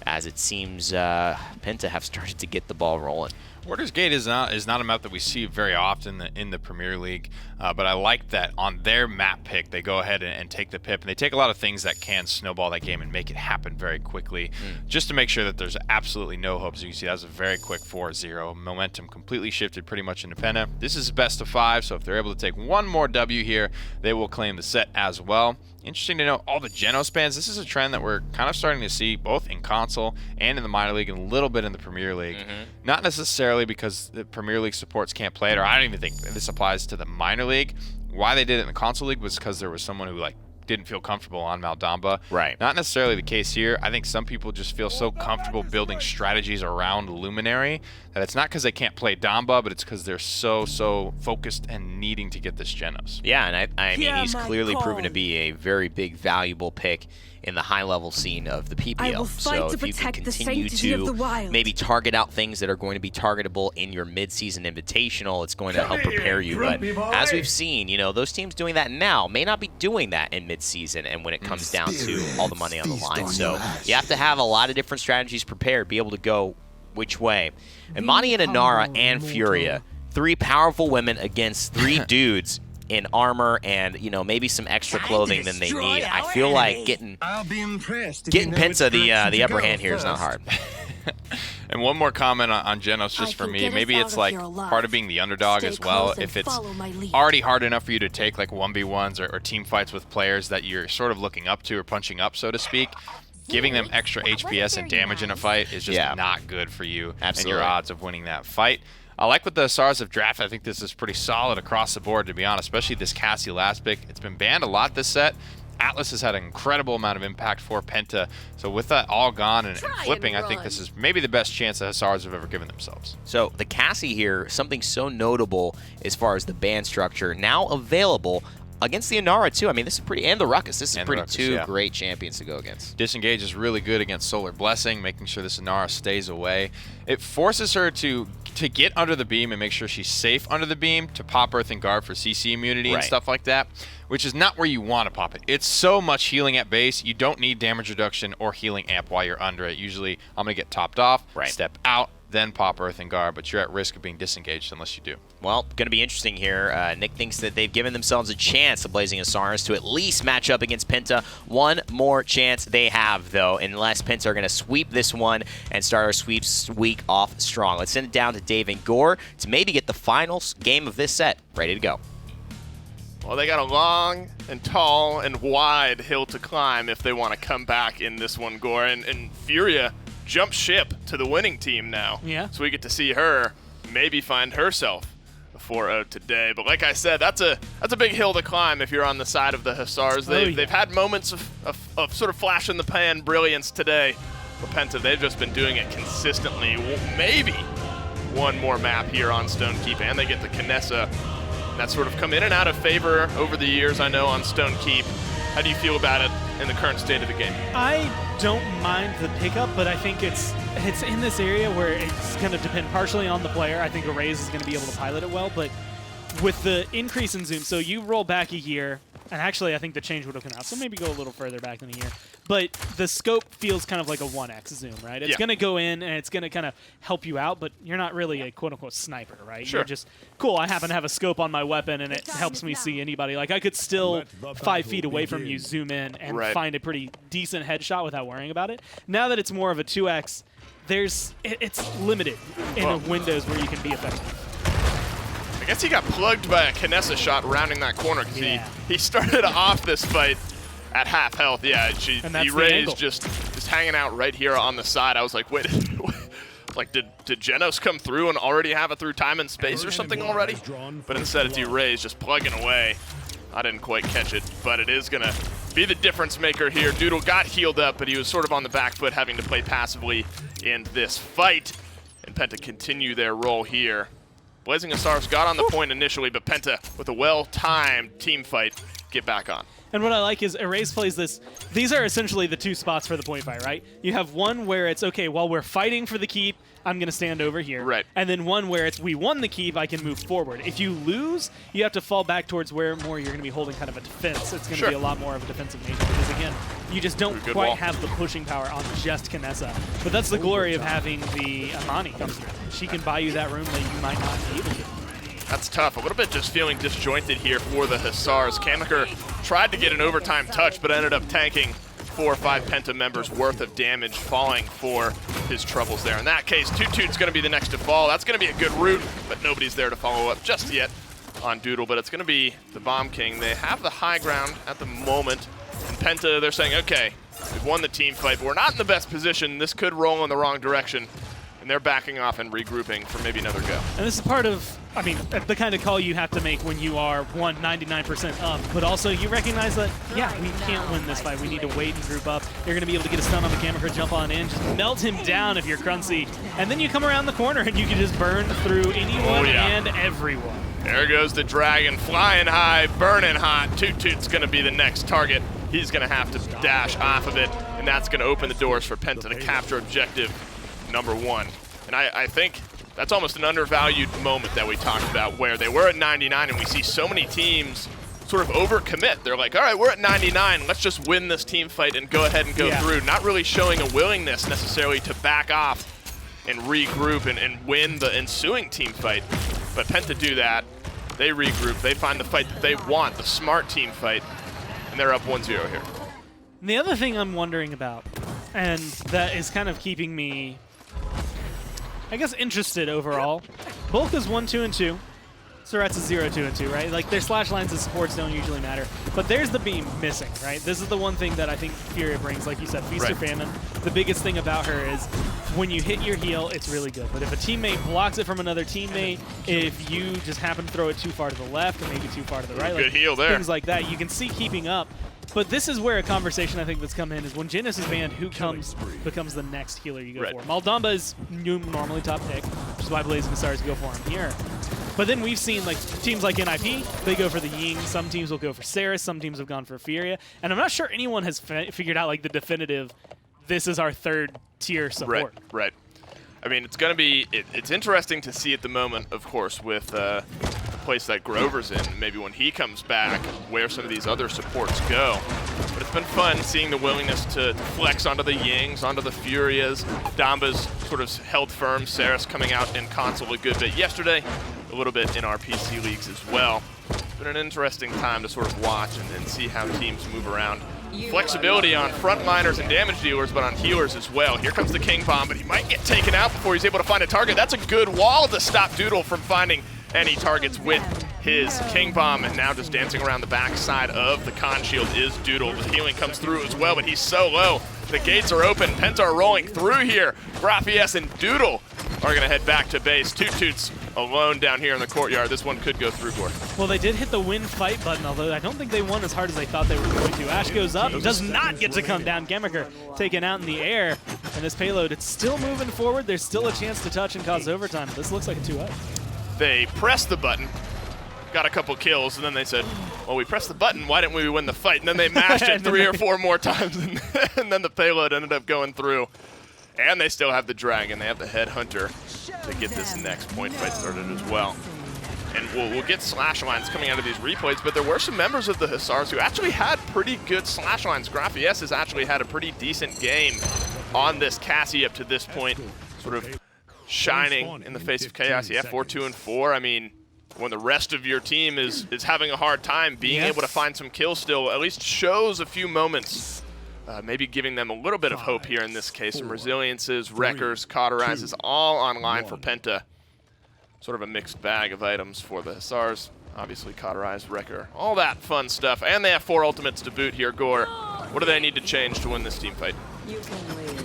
A: as it seems Penta have started to get the ball rolling.
B: Warders Gate is not a map that we see very often in the Premier League, but I like that on their map pick, they go ahead and take the Pip, and they take a lot of things that can snowball that game and make it happen very quickly, just to make sure that there's absolutely no hope. As you can see, that was a very quick 4-0. Momentum completely shifted pretty much into Penta. This is best of 5, so if they're able to take one more W here, they will claim the set as well. Interesting to know all the Geno spans. This is a trend that we're kind of starting to see both in console and in the minor league and a little bit in the Premier League. Not necessarily because the Premier League supports can't play it, or I don't even think this applies to the minor league. Why they did it in the console league was because there was someone who didn't feel comfortable on Maldamba.
A: Right.
B: Not necessarily the case here. I think some people just feel so comfortable building strategies around Luminary that it's not because they can't play Damba, but it's because they're so focused and needing to get this Genos.
A: Yeah, and I mean, he's clearly proven to be a very big, valuable pick in the high-level scene of the PPL. So if you can continue to maybe target out things that are going to be targetable in your mid-season invitational, it's going to help prepare you. But as we've seen, you know, those teams doing that now may not be doing that in mid-season and when it comes down to all the money on the line. So you have to have a lot of different strategies prepared, be able to go which way. Imani and Inara and Furia, 3 powerful women against 3 dudes in armor and, you know, maybe some extra clothing than they need. I feel like getting Penta the upper hand here is not hard.
B: And one more comment on Genos just for me. Maybe it's like part of being the underdog as well. If it's already hard enough for you to take like 1v1s or team fights with players that you're sort of looking up to or punching up, so to speak, giving them extra HPS and damage in a fight is just not good for you and your odds of winning that fight. I like what the Hussars have drafted. I think this is pretty solid across the board, to be honest, especially this Cassie last pick. It's been banned a lot this set. Atlas has had an incredible amount of impact for Penta. So with that all gone and flipping, I think this is maybe the best chance the Hussars have ever given themselves.
A: So the Cassie here, something so notable as far as the ban structure, now available against the Inara too. I mean, this is pretty, and the Ruckus. This is pretty two great champions to go against.
B: Disengage is really good against Solar Blessing, making sure this Inara stays away. It forces her to get under the beam and make sure she's safe under the beam to pop Earth and Guard for CC immunity and stuff like that. which is not where you want to pop it. It's so much healing at base, you don't need damage reduction or healing amp while you're under it. Usually, I'm going to get topped off, step out, then pop Earthen Guard, but you're at risk of being disengaged unless you do.
A: Well, going to be interesting here. Nick thinks that they've given themselves a chance, the Blazing Hussars, to at least match up against Penta. One more chance they have, though, unless Penta are going to sweep this one and start our sweeps week off strong. Let's send it down to Dave and Gore to maybe get the final game of this set ready to go.
D: Well, they got a long and tall and wide hill to climb if they want to come back in this one, Gore. And Furia jumps ship to the winning team now.
E: Yeah.
D: So we get to see her maybe find herself a 4-0 today. But like I said, that's a big hill to climb if you're on the side of the Hussars. They've had moments of sort of flash in the pan brilliance today. But Penta, they've just been doing it consistently. Maybe one more map here on Stonekeep, and they get the Kinessa. That's sort of come in and out of favor over the years, I know, on Stonekeep. How do you feel about it in the current state of the game?
E: I don't mind the pickup, but I think it's in this area where it's going to depend partially on the player. I think Erase is going to be able to pilot it well, but with the increase in zoom, so you roll back a year, and actually I think the change would have come out, so maybe go a little further back than a year. But the scope feels kind of like a 1x zoom, right? It's going to go in, and it's going to kind of help you out, but you're not really a quote-unquote sniper, right?
D: Sure.
E: You're just, cool, I happen to have a scope on my weapon, and it helps me see anybody. Like, I could still 5 feet away from you zoom in and find a pretty decent headshot without worrying about it. Now that it's more of a 2x, it's limited in the windows where you can be effective.
D: I guess he got plugged by a Kinessa shot rounding that corner because he started off this fight at half health. Yeah, Erase just hanging out right here on the side. I was like, wait, like did Genos come through and already have it through time and space or something already? But instead it's Erase just plugging away. I didn't quite catch it, but it is gonna be the difference maker here. Doodle got healed up, but he was sort of on the back foot having to play passively in this fight. And Penta continue their role here. Blazing Hussars got on the point initially, but Penta, with a well-timed team fight, get back on.
E: And what I like is Erase plays this. These are essentially the two spots for the point fight, right? You have one where it's, okay, while we're fighting for the keep, I'm going to stand over here.
D: Right.
E: And then one where it's, we won the keep, I can move forward. If you lose, you have to fall back towards where more you're going to be holding kind of a defense. It's going to be a lot more of a defensive nature because, again, you just don't quite have the pushing power on just Kinessa. But that's the glory of having the Amani come through. She can buy you that room that you might not be able to.
D: That's tough. A little bit just feeling disjointed here for the Hussars. Kammaker tried to get an overtime touch, but ended up tanking 4 or 5 Penta members worth of damage, falling for his troubles there. In that case, Toot's going to be the next to fall. That's going to be a good route, but nobody's there to follow up just yet on Doodle. But it's going to be the Bomb King. They have the high ground at the moment. And Penta, they're saying, okay, we've won the team fight, but we're not in the best position. This could roll in the wrong direction. And they're backing off and regrouping for maybe another go. And
E: this is part of, I mean, the kind of call you have to make when you are 99% up, but also you recognize that, yeah, we can't win this fight. We need to wait and group up. You're going to be able to get a stun on the Kammaker, jump on in, just melt him down if you're Cruncy, and then you come around the corner and you can just burn through anyone and everyone.
D: There goes the Dragon, flying high, burning hot. Toot's going to be the next target. He's going to have to dash off of it, and that's going to open the doors for Penta to capture objective number 1. And I think that's almost an undervalued moment that we talked about, where they were at 99 and we see so many teams sort of overcommit. They're like, all right, we're at 99, let's just win this team fight and go ahead and go through, not really showing a willingness necessarily to back off and regroup and win the ensuing team fight. But Penta do that, they regroup, they find the fight that they want, the smart team fight, and they're up 1-0 here.
E: And the other thing I'm wondering about, and that is kind of keeping me, I guess, interested overall. Bulk is 1-2-2. Surratt's is 0-2-2, right? Like, their slash lines and supports don't usually matter. But there's the beam missing, right? This is the one thing that I think Furia brings, like you said, Feast or Famine. The biggest thing about her is when you hit your heal, it's really good. But if a teammate blocks it from another teammate, if you just happen to throw it too far to the left or maybe too far to the right,
D: good heal there.
E: Things like that, you can see keeping up. But this is where a conversation I think that's come in is when Genos is banned, who becomes the next healer you go for. Maldamba is normally top pick, which is why Blazing Hussars go for him here. But then we've seen like teams like NIP, they go for the Ying. Some teams will go for Saris. Some teams have gone for Furia. And I'm not sure anyone has figured out like the definitive, this is our third tier support.
D: Right. I mean, it's going to be, it's interesting to see at the moment, of course, with place that Grover's in, maybe when he comes back, where some of these other supports go. But it's been fun seeing the willingness to flex onto the Yings, onto the Furias. Damba's sort of held firm. Saris coming out in console a good bit yesterday, a little bit in our PC leagues as well. It's been an interesting time to sort of watch and see how teams move around. Flexibility on front miners and damage dealers, but on healers as well. Here comes the King Bomb, but he might get taken out before he's able to find a target. That's a good wall to stop Doodle from finding any targets with his King Bomb, and now just dancing around the backside of the Con Shield is Doodle. The healing comes through as well, but he's so low. The gates are open. Penta are rolling through here. Graphies and Doodle are going to head back to base. Toot Toot's alone down here in the courtyard. This one could go through, Gore.
E: Well, they did hit the win fight button, although I don't think they won as hard as they thought they were going to. Ash goes up, does not get to come down. Gemiker taken out in the air, and this payload, it's still moving forward. There's still a chance to touch and cause overtime. This looks like a 2-0.
D: They pressed the button, got a couple kills, and then they said, well, we pressed the button, why didn't we win the fight? And then they mashed it 3 or 4 more times, and then the payload ended up going through. And they still have the Dragon. They have the Headhunter to get this next point fight started as well. And we'll get slash lines coming out of these replays, but there were some members of the Hussars who actually had pretty good slash lines. Graphies has actually had a pretty decent game on this Cassie up to this point, sort of shining in the face of chaos. Yeah, 4-2 and 4. I mean, when the rest of your team is having a hard time, being able to find some kills still at least shows a few moments. Maybe giving them a little bit of hope here in this case. Some resiliences, wreckers, cauterizes, all online for Penta. Sort of a mixed bag of items for the Hussars. Obviously, cauterized, wrecker, all that fun stuff. And they have 4 ultimates to boot here. Gore, what do they need to change to win this team fight?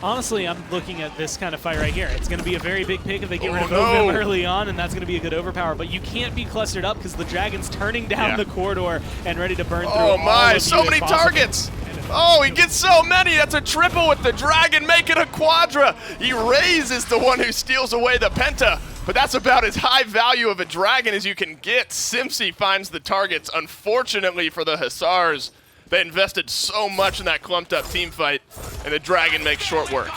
E: Honestly, I'm looking at this kind of fight right here. It's going to be a very big pick if they get rid of Ovim early on, and that's going to be a good overpower. But you can't be clustered up because the Dragon's turning down the corridor and ready to burn through.
D: Oh my, so many targets! Oh, he gets so many. That's a triple with the Dragon, making a quadra. Erase is the one who steals away the Penta, but that's about as high value of a Dragon as you can get. Simpsy finds the targets. Unfortunately for the Hussars, they invested so much in that clumped up team fight, and the Dragon makes short work.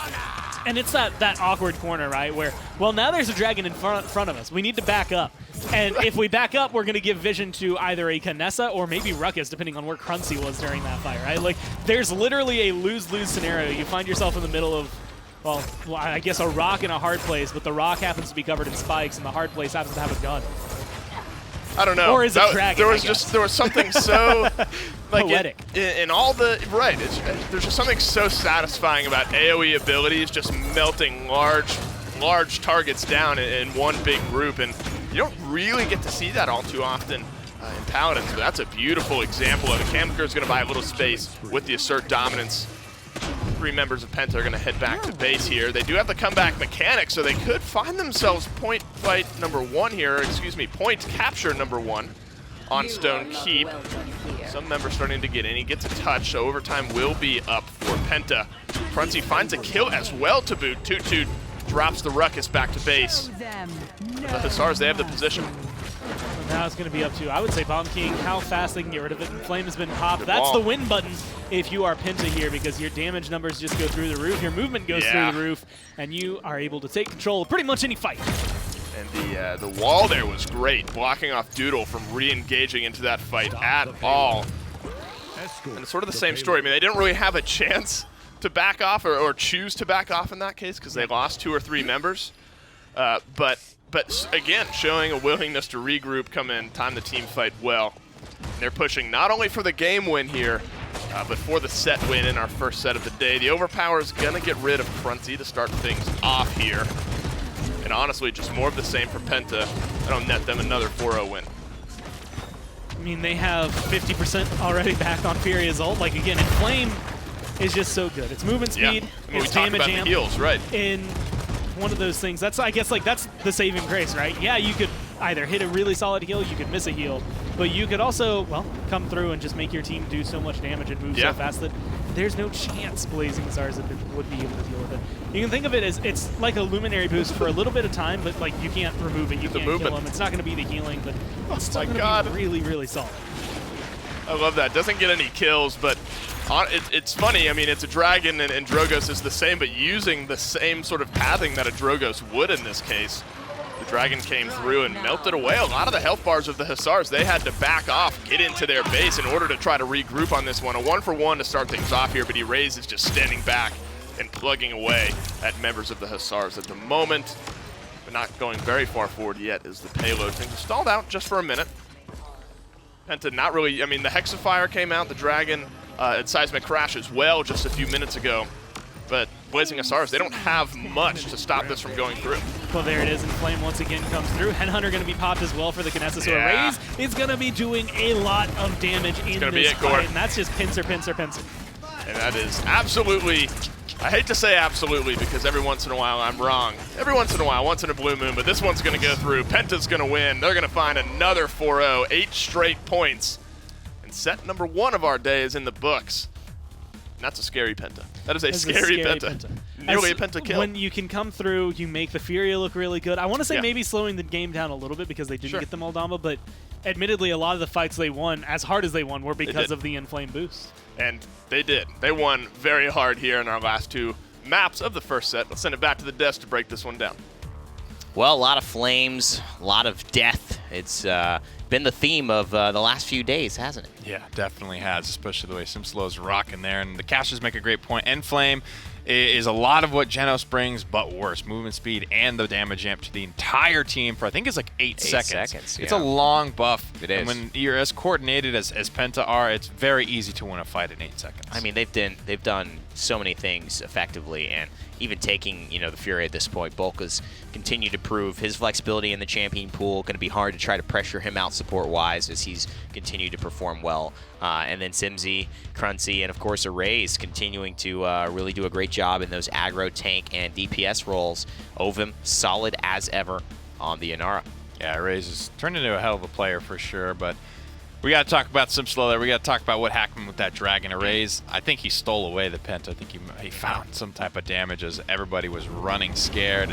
E: And it's that awkward corner, right, where, well, now there's a Dragon in front of us. We need to back up. And if we back up, we're going to give vision to either a Kanessa or maybe Ruckus, depending on where Crunchy was during that fight, right? Like, there's literally a lose-lose scenario. You find yourself in the middle of, well, I guess a rock in a hard place, but the rock happens to be covered in spikes, and the hard place happens to have a gun.
D: I don't know.
E: Or is it Dragon?
D: There was something so like
E: poetic
D: in all the there's just something so satisfying about AoE abilities just melting large targets down in one big group, and you don't really get to see that all too often in Paladins. But that's a beautiful example of it. Gemiker is going to buy a little space with the assert dominance. 3 members of Penta are going to head back to base here. They do have the comeback mechanic, so they could find themselves point fight number 1 here, excuse me, point capture number 1 on Stone Keep. Some members starting to get in. He gets a touch, so overtime will be up for Penta. Crunchy finds a kill as well to boot. Toot Toot drops the Ruckus back to base. The Hussars, they have the position.
E: Now it's going to be up to, I would say, Bomb King, how fast they can get rid of it. And Flame has been popped. That's the win button if you are Penta here, because your damage numbers just go through the roof, your movement goes through the roof, and you are able to take control of pretty much any fight.
D: And the wall there was great, blocking off Doodle from re-engaging into that fight at all. And it's sort of the same story. I mean, they didn't really have a chance to back off or choose to back off in that case because they lost 2 or 3 members. But again, showing a willingness to regroup, come in, time the team fight well. And they're pushing not only for the game win here, but for the set win in our first set of the day. The Overpower is going to get rid of Crunchy to start things off here. And honestly, just more of the same for Penta. That'll net them another 4-0 win.
E: I mean, they have 50% already back on Furia's ult. Like, again, and Flame is just so good. It's movement speed,
D: I mean,
E: it's damage
D: about
E: amp.
D: The heals, right.
E: In one of those things, that's, I guess, like, that's the saving grace, right? Yeah, you could either hit a really solid heal, you could miss a heal, but you could also, well, come through and just make your team do so much damage and move so fast that there's no chance Blazing Hussars would be able to deal with it. You can think of it as it's like a Luminary boost for a little bit of time, but like you can't remove it, you can't kill them. It's not going to be the healing, but it's still going to be really, really solid.
D: I love that. Doesn't get any kills, but it's funny. I mean, it's a Dragon and Drogos is the same, but using the same sort of pathing that a Drogos would in this case. The Dragon came through and melted away a lot of the health bars of the Hussars. They had to back off, get into their base in order to try to regroup on this one. A 1-for-1 to start things off here, but Erase is just standing back and plugging away at members of the Hussars at the moment. But not going very far forward yet as the payload. Things are stalled out just for a minute. Penta not really, I mean, the Hexafire came out, the Dragon, and Seismic Crash as well just a few minutes ago. But Blazing Hussars, they don't have much to stop this from going through.
E: Well, there it is, and Flame once again comes through. Headhunter going to be popped as well for the Kinesis. So
D: Yeah.
E: Erase is going to be doing a lot of damage in
D: gonna be
E: this
D: it, Gord.
E: fight, and that's just pincer, pincer, pincer.
D: And that is absolutely, I hate to say absolutely because every once in a while I'm wrong. Every once in a while, once in a blue moon, but this one's going to go through. Penta's going to win. They're going to find another 4-0, 8 straight points. And set number 1 of our day is in the books. And that's a scary Penta. That is a scary Penta. Nearly a Penta kill.
E: When you can come through, you make the Furia look really good. I want to say
D: Yeah.
E: maybe slowing the game down a little bit because they didn't
D: Sure.
E: get the Moldamba, but admittedly, a lot of the fights they won, as hard as they won, were because
D: did.
E: of the Inflame boost.
D: And they did. They won very hard here in our last 2 maps of the first set. Let's send it back to the desk to break this one down.
A: Well, a lot of flames, a lot of death. It's been the theme of the last few days, hasn't it?
B: Yeah, definitely has, especially the way Simslow's rocking there. And the casters make a great point. Enflame is a lot of what Genos brings, but worse. Movement speed and the damage amp to the entire team for, I think it's like 8 seconds. It's a
A: yeah.
B: long buff.
A: It is.
B: And when you're as coordinated as Penta are, it's very easy to win a fight in 8 seconds.
A: I mean, they've done so many things effectively, and even taking, you know, the Fury at this point, Bulka's continued to prove his flexibility in the champion pool. Going to be hard to try to pressure him out support-wise as he's continued to perform well. And then Simzy, Cruncy, and of course Erase continuing to really do a great job in those aggro, tank, and DPS roles. Ovim, solid as ever on the Inara.
B: Yeah, Raze has turned into a hell of a player for sure, but we got to talk about Simslow there. We got to talk about what happened with that Dragon Erase. I think he stole away the Penta. I think he found some type of damage as everybody was running scared.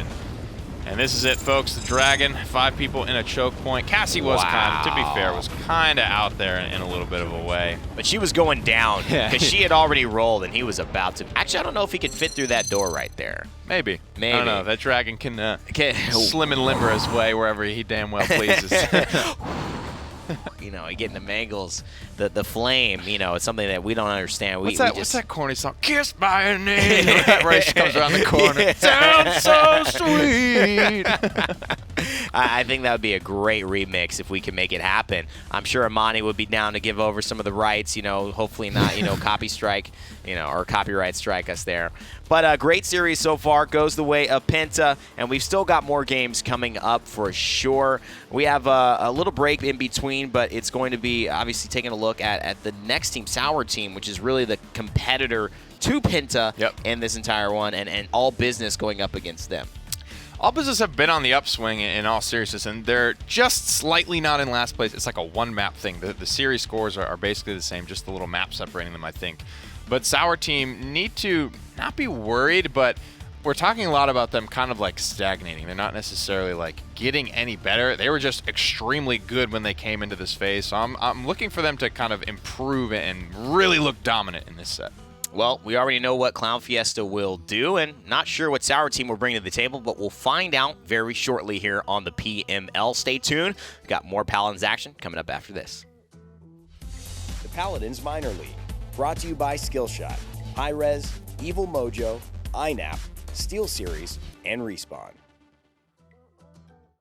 B: And this is it, folks. The Dragon, 5 people in a choke point. Cassie was kind of, to be fair, was kind of out there in a little bit of a way.
A: But she was going down
B: Yeah.
A: because she had already rolled and he was about to. Actually, I don't know if he could fit through that door right there.
B: Maybe.
A: Maybe.
B: I don't know. That Dragon can
A: Okay.
B: slim and limber his way wherever he damn well pleases.
A: You know, getting the mangles, the flame, you know, it's something that we don't understand.
B: What's that corny song? Kissed by a name. Right, she comes around the corner.
A: Yeah.
B: Sounds so sweet.
A: I think that would be a great remix if we can make it happen. I'm sure Amani would be down to give over some of the rights, you know, hopefully not, you know, copy strike, you know, or copyright strike us there. But a great series so far, goes the way of Penta, and we've still got more games coming up for sure. We have a little break in between, but it's going to be obviously taking a look at the next team, Sour Team, which is really the competitor to Penta in this entire one, and all business going up against them.
B: All Business have been on the upswing in all seriousness, and they're just slightly not in last place. It's like a one-map thing. The series scores are basically the same, just the little map separating them, I think. But Sour Team need to not be worried, but we're talking a lot about them kind of like stagnating. They're not necessarily like getting any better. They were just extremely good when they came into this phase. So I'm looking for them to kind of improve and really look dominant in this set.
A: Well, we already know what Clown Fiesta will do, and not sure what Sour Team will bring to the table, but we'll find out very shortly here on the PML. Stay tuned. We've got more Paladins action coming up after this.
F: The Paladins Minor League, brought to you by Skillshot, High Res, Evil Mojo, INAP, Steel Series, and Respawn.